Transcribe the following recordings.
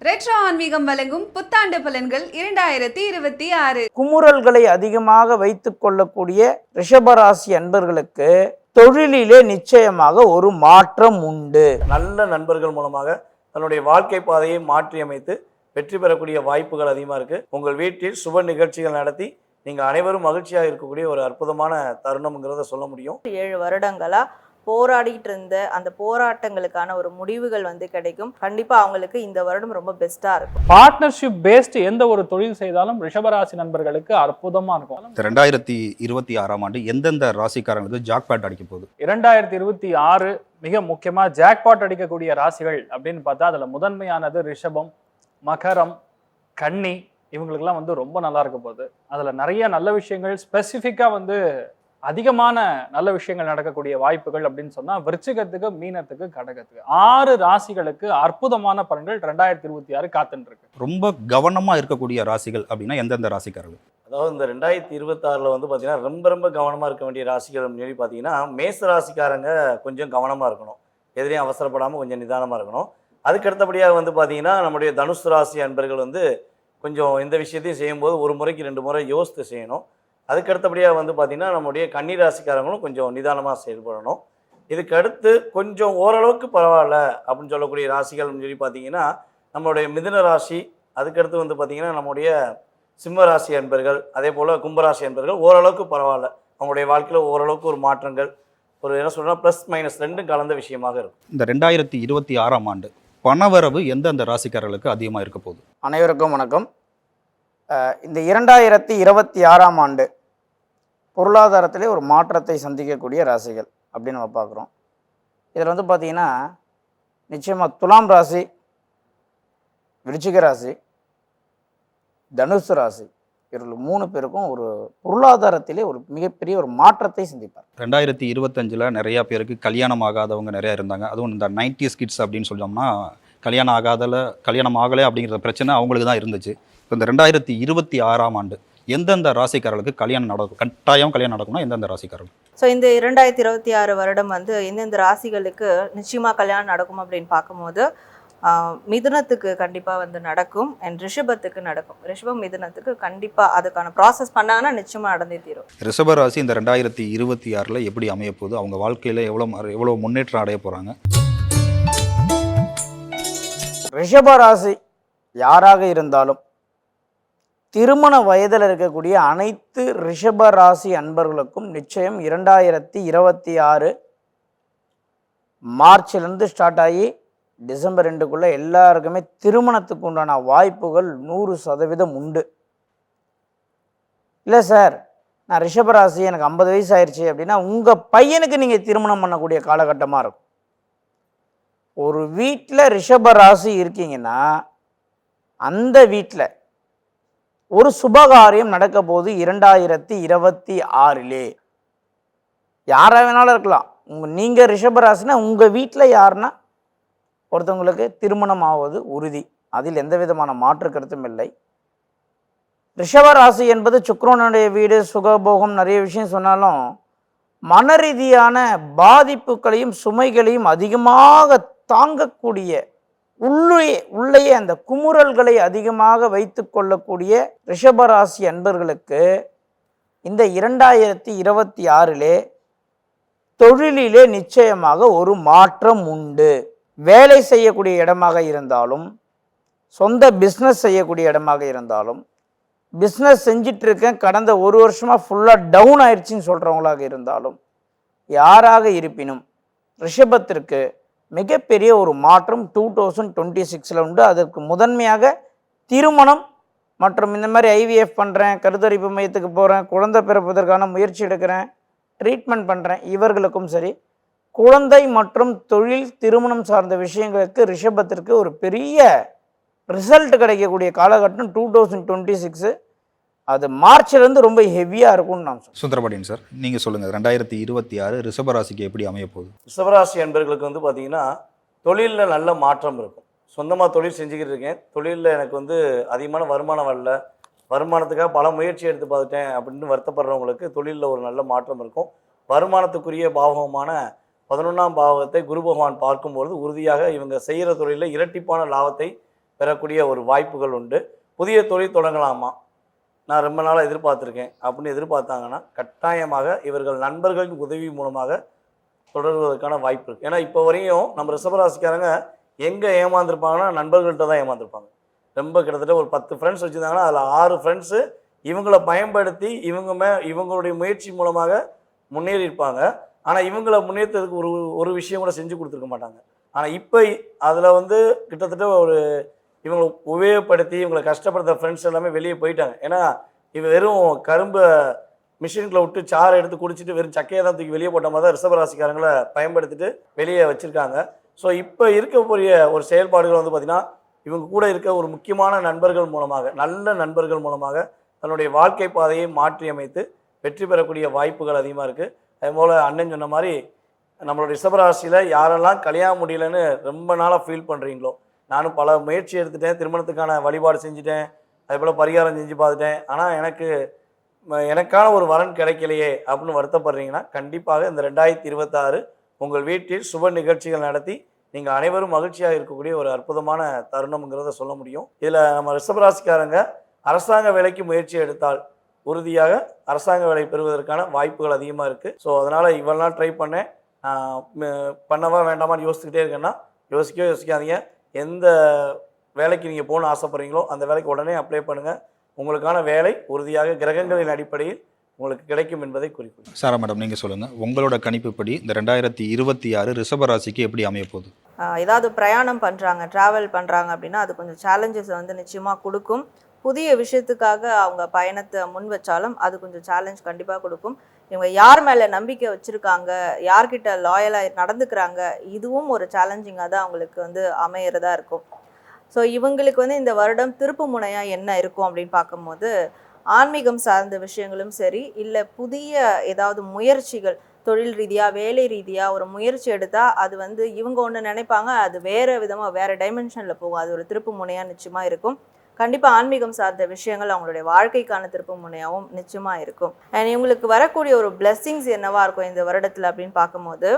Retro ஆன்மீகம் வழங்கும் புத்தாண்டு பலன்கள் 2026. குமுறல்களை அதிகமாக வைத்துக் கொள்ளக்கூடிய ரிஷபராசி அன்பர்களுக்கு தொழிலிலே நிச்சயமாக ஒரு மாற்றம் உண்டு. நல்ல நண்பர்கள் மூலமாக தன்னுடைய வாழ்க்கை பாதையை மாற்றி அமைத்து வெற்றி பெறக்கூடிய வாய்ப்புகள் அதிகமாக இருக்குது. உங்கள் வீட்டில் சுப நிகழ்ச்சிகள் நடத்தி நீங்கள் அனைவரும் மகிழ்ச்சியாக இருக்கக்கூடிய ஒரு அற்புதமான தருணம்ங்கிறத சொல்ல முடியும். 7 வருடங்களா போராடிட்டு இருந்த அந்த போராட்டங்களுக்கான ஒரு முடிவுகள் கிடைக்கும். கண்டிப்பா அவங்களுக்கு இந்த வருடம் ரொம்ப பெஸ்டா இருக்கும். பார்ட்னர்ஷிப் பேஸ்ட் எந்த ஒரு தொழில் செய்தாலும் ரிஷபராசி நண்பர்களுக்கு அற்புதமா இருக்கும். 2026ஆம் ஆண்டு எந்தெந்த ராசிக்காரங்களுக்கு ஜாக்பாட் அடிக்க போகுது? 2026 மிக முக்கியமா ஜாக்பாட் அடிக்கக்கூடிய ராசிகள் அப்படின்னு பார்த்தா அதுல முதன்மையானது ரிஷபம், மகரம், கன்னி. இவங்களுக்கெல்லாம் ரொம்ப நல்லா இருக்க போகுது. அதுல நிறைய நல்ல விஷயங்கள் ஸ்பெசிஃபிக்கா அதிகமான நல்ல விஷயங்கள் நடக்கக்கூடிய வாய்ப்புகள் அப்படின்னு சொன்னா விருச்சிகத்துக்கு, மீனத்துக்கு, கடகத்துக்கு 6 ராசிகளுக்கு அற்புதமான பலன்கள் 2026 காத்துட்டு இருக்கு. ரொம்ப கவனமா இருக்கக்கூடிய ராசிகள் அப்படின்னா எந்தெந்த ராசிக்காரர்கள்? அதாவது இந்த 2026 பார்த்தீங்கன்னா ரொம்ப கவனமாக இருக்க வேண்டிய ராசிகள் சொல்லி பார்த்தீங்கன்னா மேச ராசிக்காரங்க கொஞ்சம் கவனமாக இருக்கணும். எதிரையும் அவசரப்படாமல் கொஞ்சம் நிதானமாக இருக்கணும். அதுக்கு அடுத்தபடியாக பார்த்தீங்கன்னா நம்முடைய தனுசு ராசி அன்பர்கள் கொஞ்சம் எந்த விஷயத்தையும் செய்யும்போது ஒரு முறைக்கு 2 முறை யோசித்து செய்யணும். அதுக்கு அடுத்தபடியாக பார்த்தீங்கன்னா நம்முடைய கன்னி ராசிக்காரங்களும் கொஞ்சம் நிதானமாக செயல்படணும். இதுக்கு அடுத்து கொஞ்சம் ஓரளவுக்கு பரவாயில்ல அப்படின்னு சொல்லக்கூடிய ராசிகள்னு சொல்லி பார்த்தீங்கன்னா நம்மளுடைய மிதுன ராசி, அதுக்கடுத்து பார்த்தீங்கன்னா நம்முடைய சிம்ம ராசி அன்பர்கள், அதே போல் கும்பராசி அன்பர்கள் ஓரளவுக்கு பரவாயில்ல. அவங்களுடைய வாழ்க்கையில் ஓரளவுக்கு ஒரு மாற்றங்கள், ஒரு என்ன சொல்கிறோன்னா ப்ளஸ் மைனஸ் 2 கலந்த விஷயமாக இருக்கும். இந்த 2026ஆம் ஆண்டு பணவரவு எந்தெந்த ராசிக்காரர்களுக்கு அதிகமாக இருக்க போகுது? அனைவருக்கும் வணக்கம். இந்த 2026ஆம் ஆண்டு பொருளாதாரத்திலே ஒரு மாற்றத்தை சந்திக்கக்கூடிய ராசிகள் அப்படின்னு நம்ம பார்க்குறோம். இதில் பார்த்தீங்கன்னா நிச்சயமாக துலாம் ராசி, விருச்சிக ராசி, தனுசு ராசி இவர்கள் 3 பேருக்கும் ஒரு பொருளாதாரத்திலே ஒரு மிகப்பெரிய ஒரு மாற்றத்தை சந்திப்பார். 2025 நிறையா பேருக்கு கல்யாணம் ஆகாதவங்க நிறையா இருந்தாங்க. அதுவும் இந்த 90s கிட்ஸ் அப்படின்னு சொல்லோம்னா கல்யாணம் ஆகலை அப்படிங்கிற பிரச்சனை அவங்களுக்கு தான் இருந்துச்சு. இப்போ இந்த 2026ஆம் ஆண்டு எந்தெந்த ராசிக்காரர்களுக்கு கட்டாயம் கல்யாணம் நடக்கும்னா எந்தெந்த ராசிக்காரர்கள்? ஸோ இந்த 2026 வருடம் எந்தெந்த ராசிகளுக்கு நிச்சயமா கல்யாணம் நடக்கும் அப்படின்னு பார்க்கும்போது மிதுனத்துக்கு கண்டிப்பாக நடக்கும் அண்ட் ரிஷபத்துக்கு நடக்கும். ரிஷபம் மிதுனத்துக்கு கண்டிப்பாக அதுக்கான ப்ராசஸ் பண்ணாங்கன்னா நிச்சயமாக நடந்தே தீரும். ரிஷப ராசி இந்த 2026 எப்படி அமைய போகுது? அவங்க வாழ்க்கையில் எவ்வளோ முன்னேற்றம் அடைய போகிறாங்க? ரிஷப ராசி யாராக இருந்தாலும் திருமண வயதில் இருக்கக்கூடிய அனைத்து ரிஷப ராசி அன்பர்களுக்கும் நிச்சயம் 2026 மார்ச்லேருந்து ஸ்டார்ட் ஆகி டிசம்பர் 2க்குள்ளே எல்லாருக்குமே திருமணத்துக்கு உண்டான வாய்ப்புகள் 100% உண்டு. இல்லை சார், நான் ரிஷபராசி, எனக்கு 50 வயசு ஆயிடுச்சு அப்படின்னா உங்கள் பையனுக்கு நீங்கள் திருமணம் பண்ணக்கூடிய காலகட்டமாக இருக்கும். ஒரு வீட்டில் ரிஷபராசி இருக்கீங்கன்னா அந்த வீட்டில் ஒரு சுபகாரியம் நடக்க போது 2026. யாராக வேணாலும் இருக்கலாம். நீங்கள் ரிஷபராசினா உங்கள் வீட்டில் யாருன்னா ஒருத்தவங்களுக்கு திருமணம் ஆவது உறுதி. அதில் எந்த விதமான மாற்று கருத்தும் இல்லை. ரிஷபராசி என்பது சுக்கிரனுடைய வீடு, சுகபோகம், நிறைய விஷயம் சொன்னாலும் மன ரீதியான பாதிப்புகளையும் சுமைகளையும் அதிகமாக தாங்கக்கூடிய உள்ளேயே அந்த குமுறல்களை அதிகமாக வைத்து கொள்ளக்கூடிய ரிஷபராசி அன்பர்களுக்கு இந்த 2026 தொழிலிலே நிச்சயமாக ஒரு மாற்றம் உண்டு. வேலை செய்யக்கூடிய இடமாக இருந்தாலும், சொந்த பிஸ்னஸ் செய்யக்கூடிய இடமாக இருந்தாலும், பிஸ்னஸ் செஞ்சிட்டு இருக்கேன் கடந்த 1 வருஷமாக ஃபுல்லாக டவுன் ஆயிடுச்சின்னு சொல்கிறவங்களாக இருந்தாலும், யாராக இருப்பினும் ரிஷபத்திற்கு மிகப்பெரிய ஒரு மாற்றம் 2026 உண்டு. அதற்கு முதன்மையாக திருமணம் மற்றும் இந்த மாதிரி IVF பண்ணுறேன், கருத்தரிப்பு மையத்துக்கு போகிறேன், குழந்தை பிறப்பதற்கான முயற்சி எடுக்கிறேன், ட்ரீட்மெண்ட் பண்ணுறேன், இவர்களுக்கும் சரி குழந்தை மற்றும் தொழில் திருமணம் சார்ந்த விஷயங்களுக்கு ரிஷபத்திற்கு ஒரு பெரிய ரிசல்ட் கிடைக்கக்கூடிய காலகட்டம் 2026. அது மார்ச்லேருந்து ரொம்ப ஹெவியாக இருக்கும்னு நான் சொல்லுவேன். சுந்தரபாண்டியன் சார், நீங்கள் சொல்லுங்கள், 2026 ரிஷபராசிக்கு எப்படி அமைய போகுது? ரிஷபராசி அன்பர்களுக்கு பார்த்தீங்கன்னா தொழிலில் நல்ல மாற்றம் இருக்கும். சொந்தமாக தொழில் செஞ்சுக்கிட்டு இருக்கேன், தொழிலில் எனக்கு அதிகமான வருமானம் வரல, வருமானத்துக்காக பல முயற்சி எடுத்து பார்த்துட்டேன் அப்படின்னு வருத்தப்படுறவங்களுக்கு தொழிலில் ஒரு நல்ல மாற்றம் இருக்கும். வருமானத்துக்குரிய பாவகமான 11ஆம் பாவகத்தை குரு பகவான் பார்க்கும்பொழுது உறுதியாக இவங்க செய்கிற தொழிலில் இரட்டிப்பான லாபத்தை பெறக்கூடிய ஒரு வாய்ப்புகள் உண்டு. புதிய தொழில் தொடங்கலாமா, நான் ரொம்ப நாளாக எதிர்பார்த்துருக்கேன் அப்படின்னு எதிர்பார்த்தாங்கன்னா கட்டாயமாக இவர்கள் நண்பர்களின் உதவி மூலமாக தொடர்வதற்கான வாய்ப்பு இருக்குது. ஏன்னா இப்போ வரையும் நம்ம ரிஷபராசிக்காரங்க எங்கே ஏமாந்துருப்பாங்கன்னா நண்பர்கள்ட்ட தான் ஏமாந்துருப்பாங்க. ரொம்ப கிட்டத்தட்ட ஒரு 10 ஃப்ரெண்ட்ஸ் வச்சுருந்தாங்கன்னா அதில் 6 ஃப்ரெண்ட்ஸு இவங்களை பயன்படுத்தி இவங்களுடைய முயற்சி மூலமாக முன்னேறி இருப்பாங்க. ஆனால் இவங்களை முன்னேற்றத்துக்கு ஒரு விஷயம் கூட செஞ்சு கொடுத்துருக்க மாட்டாங்க. ஆனால் இப்போ அதில் வந்து கிட்டத்தட்ட இவங்களை உபயோகப்படுத்தி இவங்களை கஷ்டப்படுத்த ஃப்ரெண்ட்ஸ் எல்லாமே வெளியே போயிட்டாங்க. ஏன்னா வெறும் கரும்பை மிஷின்களை விட்டு சாரை எடுத்து குடிச்சிட்டு வெறும் சக்கையை தான் தூக்கி வெளியே போட்ட மாதிரி தான் ரிஷபராசிக்காரங்களை பயன்படுத்திட்டு வெளியே வச்சுருக்காங்க. ஸோ இப்போ இருக்கக்கூடிய ஒரு செயல்பாடுகள் வந்து பார்த்திங்கன்னா இவங்க கூட இருக்க ஒரு முக்கியமான நண்பர்கள் மூலமாக, நல்ல நண்பர்கள் மூலமாக தன்னுடைய வாழ்க்கை பாதையை மாற்றி அமைத்து வெற்றி பெறக்கூடிய வாய்ப்புகள் அதிகமாக இருக்குது. அதுபோல் அண்ணன் சொன்ன மாதிரி நம்மளோட ரிஷபராசியில் யாரெல்லாம் கல்யாணம் முடியலன்னு ரொம்ப நாளாக ஃபீல் பண்ணுறீங்களோ, நானும் பல முயற்சி எடுத்துட்டேன், திருமணத்துக்கான வழிபாடு செஞ்சுட்டேன், அதேபோல் பரிகாரம் செஞ்சு பார்த்துட்டேன், ஆனால் எனக்கான ஒரு வரன் கிடைக்கலையே அப்படின்னு வருத்தப்படுறீங்கன்னா கண்டிப்பாக இந்த 2026 உங்கள் வீட்டில் சுப நிகழ்ச்சிகள் நடத்தி நீங்கள் அனைவரும் மகிழ்ச்சியாக இருக்கக்கூடிய ஒரு அற்புதமான தருணம்ங்கிறத சொல்ல முடியும். இதில் நம்ம ரிஷபராசிக்காரங்க அரசாங்க வேலைக்கு முயற்சி எடுத்தால் உறுதியாக அரசாங்க வேலை பெறுவதற்கான வாய்ப்புகள் அதிகமாக இருக்குது. ஸோ அதனால் இவ்வளோ நாள் ட்ரை பண்ணேன், பண்ணவா வேண்டாமான்னு யோசிச்சுக்கிட்டே இருக்கேன்னா யோசிக்காதீங்க. எந்த வேலைக்கு நீங்கள் போகணும்னு ஆசைப்படுறீங்களோ அந்த வேலைக்கு உடனே அப்ளை பண்ணுங்கள். உங்களுக்கான வேலை உறுதியாக கிரகங்களின் அடிப்படையில் உங்களுக்கு கிடைக்கும் என்பதை குறிப்பிடும். சாரா மேடம், நீங்கள் சொல்லுங்கள், உங்களோட கணிப்புப்படி இந்த 2026 ரிஷபராசிக்கு எப்படி அமைய போகுது? ஏதாவது பிரயாணம் பண்ணுறாங்க, ட்ராவல் பண்ணுறாங்க அப்படின்னா அது கொஞ்சம் சேலஞ்சஸ் வந்து நிச்சயமாக கொடுக்கும். புதிய விஷயத்துக்காக அவங்க பயணத்தை முன் வச்சாலும் அது கொஞ்சம் சேலஞ்ச் கண்டிப்பாக கொடுக்கும். இவங்க யார் மேலே நம்பிக்கை வச்சுருக்காங்க, யார்கிட்ட லாயலாக நடந்துக்கிறாங்க, இதுவும் ஒரு சேலஞ்சிங்காக தான் அவங்களுக்கு வந்து அமையிறதா இருக்கும். ஸோ இவங்களுக்கு வந்து இந்த வருடம் திருப்பு முனையாக என்ன இருக்கும் அப்படின்னு பார்க்கும்போது ஆன்மீகம் சார்ந்த விஷயங்களும் சரி, இல்லை புதிய ஏதாவது முயற்சிகள் தொழில் ரீதியாக வேலை ரீதியாக ஒரு முயற்சி எடுத்தால் அது வந்து இவங்க ஒன்று நினைப்பாங்க, அது வேறு விதமாக வேறு டைமென்ஷனில் போகும். அது ஒரு திருப்பு முனையாக நிச்சயமாக இருக்கும். கண்டிப்பாக ஆன்மீகம் சார்ந்த விஷயங்கள் அவங்களுடைய வாழ்க்கைக்கான திருப்பு முனையாகவும் நிச்சயமாக இருக்கும். அண்ட் இவங்களுக்கு வரக்கூடிய ஒரு பிளெஸ்ஸிங்ஸ் என்னவா இருக்கும் இந்த வருடத்தில் அப்படின்னு பார்க்கும்போது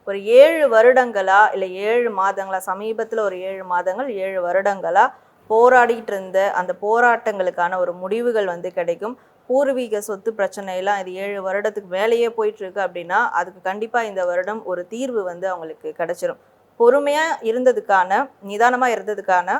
ஒரு 7 வருடங்களா இல்லை 7 மாதங்களா, சமீபத்தில் ஒரு 7 மாதங்கள் 7 வருடங்களா போராடிட்டு இருந்த அந்த போராட்டங்களுக்கான ஒரு முடிவுகள் வந்து கிடைக்கும். பூர்வீக சொத்து பிரச்சனையெல்லாம் இது 7 வருடத்துக்கு மேலேயே போயிட்டுருக்கு அப்படின்னா அதுக்கு கண்டிப்பாக இந்த வருடம் ஒரு தீர்வு வந்து அவங்களுக்கு கிடைச்சிரும். பொறுமையாக இருந்ததுக்கான, நிதானமாக இருந்ததுக்கான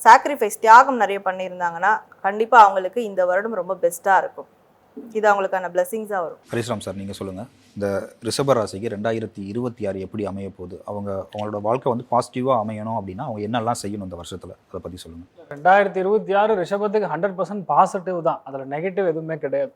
சாக்ரிஃபைஸ், தியாகம் நிறைய பண்ணியிருந்தாங்கன்னா கண்டிப்பாக அவங்களுக்கு இந்த வருடம் ரொம்ப பெஸ்ட்டாக இருக்கும். இது அவங்களுக்கான பிளெஸிங்ஸாக வரும். ஹரிஸ்ராம் சார், நீங்கள் சொல்லுங்கள், இந்த ரிஷபராசிக்கு 2026 எப்படி அமைய போகுது? அவங்களோட வாழ்க்கை வந்து பாசிட்டிவாக அமையணும் அப்படின்னா அவங்க என்னெல்லாம் செய்யணும் இந்த வருஷத்தில், அதை பற்றி சொல்லுங்கள். 2026 ரிஷபத்துக்கு 100% பாசிட்டிவ் தான், அதில் நெகட்டிவ் எதுவுமே கிடையாது.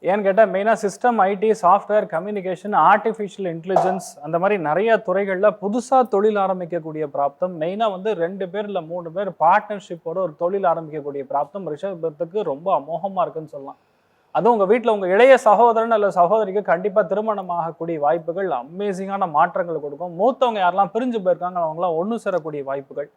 ஏன்னு கேட்டால் மெயினாக system, IT, software, communication, artificial intelligence அந்த மாதிரி நிறைய துறைகளில் புதுசாக தொழில் ஆரம்பிக்கக்கூடிய பிராப்தம், மெயினாக வந்து 2 பேர் இல்லை 3 பேர் பார்ட்னர்ஷிப்போட ஒரு தொழில் ஆரம்பிக்கக்கூடிய பிராப்தம் ரிஷபத்துக்கு ரொம்ப அமோகமாக இருக்குன்னு சொல்லலாம். அதுவும் உங்கள் வீட்டில் உங்கள் இளைய சகோதரன் அல்ல சகோதரிக்கு கண்டிப்பாக திருமணம் ஆகக்கூடிய வாய்ப்புகள், அமேசிங்கான மாற்றங்கள் கொடுக்கும். மூத்தவங்க யாரெல்லாம் பிரிஞ்சு போயிருக்காங்க அவங்களாம் ஒன்று சேரக்கூடிய வாய்ப்புகள்.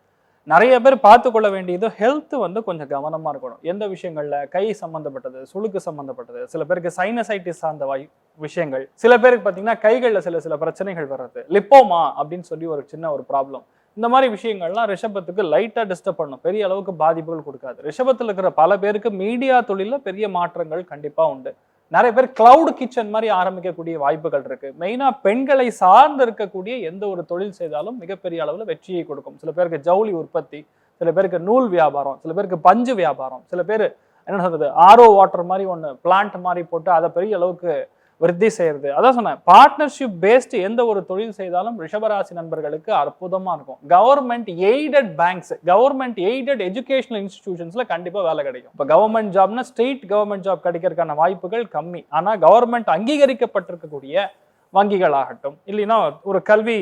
நிறைய பேர் பார்த்து கொள்ள வேண்டியது ஹெல்த் வந்து கொஞ்சம் கவனமாக இருக்கணும். எந்த விஷயங்களில், கை சம்மந்தப்பட்டது, சுளுக்கு சம்மந்தப்பட்டது, சில பேருக்கு சைனசைட்டிஸ் சார்ந்த விஷயங்கள், சில பேருக்கு பார்த்தீங்கன்னா கைகளில் சில பிரச்சனைகள் வர்றது, லிப்போமா அப்படின்னு சொல்லி ஒரு சின்ன ஒரு ப்ராப்ளம், இந்த மாதிரி விஷயங்கள்லாம் ரிஷபத்துக்கு லைட்டாக டிஸ்டர்ப் பண்ணும், பெரிய அளவுக்கு பாதிப்புகள் கொடுக்காது. ரிஷபத்தில் இருக்கிற பல பேருக்கு மீடியா தொழிலில் பெரிய மாற்றங்கள் கண்டிப்பாக உண்டு. நிறைய பேர் கிளவுட் கிச்சன் மாதிரி ஆரம்பிக்கக்கூடிய வாய்ப்புகள் இருக்கு. மெயினாக பெண்களை சார்ந்து இருக்கக்கூடிய எந்த ஒரு தொழில் செய்தாலும் மிகப்பெரிய அளவில் வெற்றியை கொடுக்கும். சில பேருக்கு ஜவுளி உற்பத்தி, சில பேருக்கு நூல் வியாபாரம், சில பேருக்கு பஞ்சு வியாபாரம், சில பேர் என்ன சொல்றது ஆரோ வாட்டர் மாதிரி ஒன்று பிளான்ட் மாதிரி போட்டு அதை பெரிய அளவுக்கு விருத்தி செய்யறது. அதான் சொன்னேன், பார்ட்னர்ஷிப் பேஸ்டு எந்த ஒரு தொழில் செய்தாலும் ரிஷபராசி நண்பர்களுக்கு அற்புதமா இருக்கும். Government aided banks, government aided educational இன்ஸ்டிடியூஷன்ஸ்ல கண்டிப்பா வேலை கிடைக்கும். இப்போ கவர்மெண்ட் ஜாப்னா ஸ்டேட் கவர்மெண்ட் ஜாப் கிடைக்கிறதுக்கான வாய்ப்புகள் கம்மி. ஆனா கவர்மெண்ட் அங்கீகரிக்கப்பட்டிருக்கக்கூடிய வங்கிகள் ஆகட்டும், இல்லைன்னா ஒரு கல்வி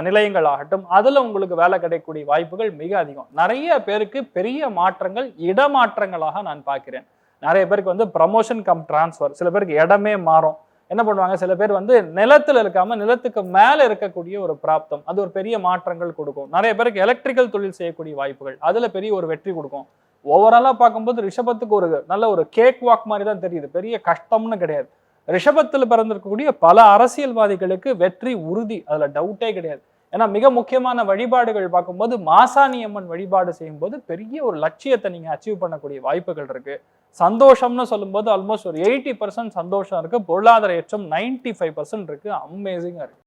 நிலையங்கள் ஆகட்டும், அதுல உங்களுக்கு வேலை கிடைக்கக்கூடிய வாய்ப்புகள் மிக அதிகம். நிறைய பேருக்கு பெரிய மாற்றங்கள் இடமாற்றங்களாக நான் பார்க்கிறேன். நிறைய பேருக்கு வந்து ப்ரமோஷன் கம் டிரான்ஸ்ஃபர், சில பேருக்கு இடமே மாறும். என்ன பண்ணுவாங்க, சில பேர் வந்து நிலத்துல இருக்காம நிலத்துக்கு மேல இருக்கக்கூடிய ஒரு பிராப்தம், அது ஒரு பெரிய மாற்றங்கள் கொடுக்கும். நிறைய பேருக்கு எலக்ட்ரிக்கல் தொழில் செய்யக்கூடிய வாய்ப்புகள், அதுல பெரிய ஒரு வெற்றி கொடுக்கும். ஓவராலா பார்க்கும்போது ரிஷபத்துக்கு ஒரு நல்ல ஒரு கேக் வாக் மாதிரி தான் தெரியுது, பெரிய கஷ்டம்னு கிடையாது. ரிஷபத்தில் பிறந்திருக்கக்கூடிய பல அரசியல்வாதிகளுக்கு வெற்றி உறுதி, அதுல டவுட்டே கிடையாது. ஏன்னா மிக முக்கியமான வழிபாடுகள் பார்க்கும்போது மாசாணி அம்மன் வழிபாடு செய்யும்போது பெரிய ஒரு லட்சியத்தை நீங்க அச்சீவ் பண்ணக்கூடிய வாய்ப்புகள் இருக்கு. சந்தோஷம்னு சொல்லும்போது ஆல்மோஸ்ட் ஒரு 80% சந்தோஷம் இருக்கு. பொருளாதார ஏற்றம் 95% இருக்கு. அமேசிங்கா இருக்கு.